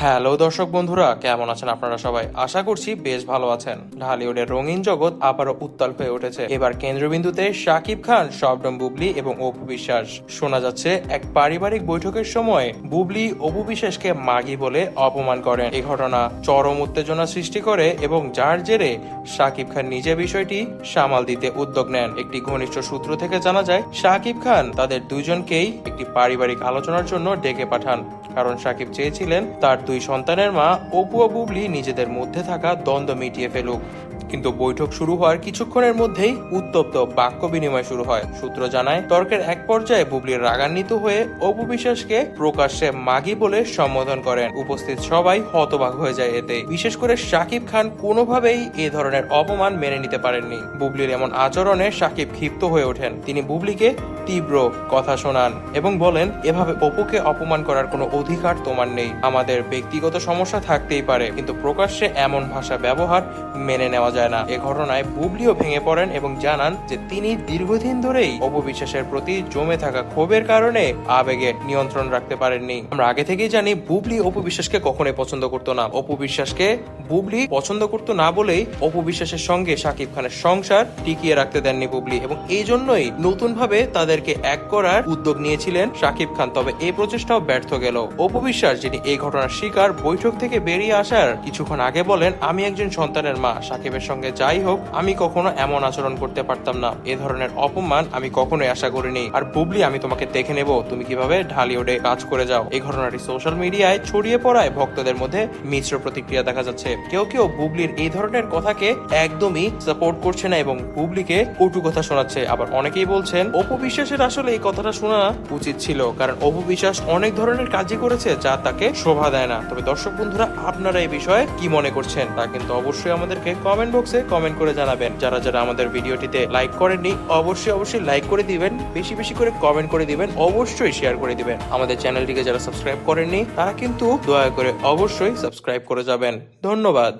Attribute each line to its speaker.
Speaker 1: Hello দর্শক বন্ধুরা, কেমন আছেন আপনারা সবাই? আশা করছি বেশ ভালো আছেন। ঢালিউডের রঙিন জগৎ আবারও উত্তাল হয়ে উঠেছে। এবার কেন্দ্রবিন্দুতে শাকিব খান, শবনম বুবলি এবং অপু বিশ্বাস। শোনা যাচ্ছে এক পারিবারিক বৈঠকের সময় বুবলি অপু বিশ্বাসকে মাগি বলে অপমান করেন। এই ঘটনা চরম উত্তেজনা সৃষ্টি করে এবং যার জেরে শাকিব খান নিজে বিষয়টি সামাল দিতে উদ্যোগ নেন। একটি ঘনিষ্ঠ সূত্র থেকে জানা যায়, শাকিব খান তাদের দুজনকেই একটি পারিবারিক আলোচনার জন্য ডেকে পাঠান, কারণ শাকিব চেয়েছিলেন তার দুই সন্তানের মা অপু ও বুবলি নিজেদের মধ্যে থাকা দ্বন্দ্ব মিটিয়ে ফেলুক। কিন্তু বৈঠক শুরু হওয়ার কিছুক্ষণের মধ্যেই উত্তপ্ত বাক্য বিনিময় শুরু হয়। সূত্র জানায়, তর্কের এক পর্যায়ে বুবলি রাগান্বিত হয়ে অপু বিশ্বাসকে প্রকাশ্যে মাগি বলে সম্বোধন করেন। উপস্থিত সবাই হতবাক হয়ে যায় এতে। বিশেষ করে শাকিব খান কোনোভাবেই এ ধরনের অপমান মেনে নিতে পারেননি। বুবলির এমন আচরণে শাকিব ক্ষিপ্ত হয়ে ওঠেন। তিনি বুবলিকে তীব্র কথা শোনান এবং বলেন, এভাবে অপুকে অপমান করার কোনো অধিকার তোমার নেই। আমাদের ব্যক্তিগত সমস্যা থাকতেই পারে, কিন্তু প্রকাশ্যে এমন ভাষা ব্যবহার মেনে নেওয়া যায় না। এ ঘটনায় বুবলিও ভেঙে পড়েন এবং জানান যে তিনি দীর্ঘদিন ধরেই অপু বিশ্বাসের প্রতি জমে থাকা ক্ষোভের কারণে আবেগে নিয়ন্ত্রণ রাখতে পারেননি। আমরা আগে থেকেই জানি বুবলি অপু বিশ্বাসকে কখনোই পছন্দ করতো না। অপু বিশ্বাসকে বুবলি পছন্দ করতো না বলেই অপু বিশ্বাসের সঙ্গে শাকিব খানের সংসার টিকিয়ে রাখতে দেননি বুবলি, এবং এই জন্যই নতুন ভাবে তাদেরকে এক করার উদ্যোগ নিয়েছিলেন শাকিব খান। তবে এই প্রচেষ্টাও ব্যর্থ গেল। অপু বিশ্বাস, যিনি এই ঘটনার শিকার, বৈঠক থেকে বেরিয়ে আসার কিছুক্ষণ আগে বলেন, আমি একজন সন্তানের মা, শাকিবের সঙ্গে যাই হোক আমি কখনো এমন আচরণ করতে পারতাম না। এ ধরনের অপমান আমি কখনোই আশা করিনি। আর বুবলি, আমি তোমাকে দেখে নেব তুমি কিভাবে ঢালিউডে কাজ করে যাও। এই ঘটনাটি সোশ্যাল মিডিয়ায় ছড়িয়ে পড়ায় ভক্তদের মধ্যে মিশ্র প্রতিক্রিয়া দেখা যাচ্ছে। কেউ কেউ বুবলির এই ধরনের কথাকে একদমই সাপোর্ট করছে না এবং বুবলিকে কটু কথা শোনাচ্ছে। আবার অনেকেই বলছেন অপু বিশ্বাসের আসলে এই কথাটা শোনা উচিত ছিল, কারণ অপু বিশ্বাস অনেক ধরনের কাজই করেছে যা তাকে শোভা দেয় না। তবে দর্শক বন্ধুরা, আপনারা এই বিষয়ে কি মনে করছেন তা কিন্তু অবশ্যই আমাদেরকে কমেন্ট বক্সে কমেন্ট করে জানাবেন। যারা যারা আমাদের ভিডিওটিতে লাইক করেননি অবশ্যই লাইক করে দিবেন, বেশি বেশি করে কমেন্ট করে দিবেন, অবশ্যই শেয়ার করে দিবেন। আমাদের চ্যানেলটিকে যারা সাবস্ক্রাইব করেননি তারা কিন্তু দয়া করে অবশ্যই সাবস্ক্রাইব করে যাবেন। ধন্যবাদ।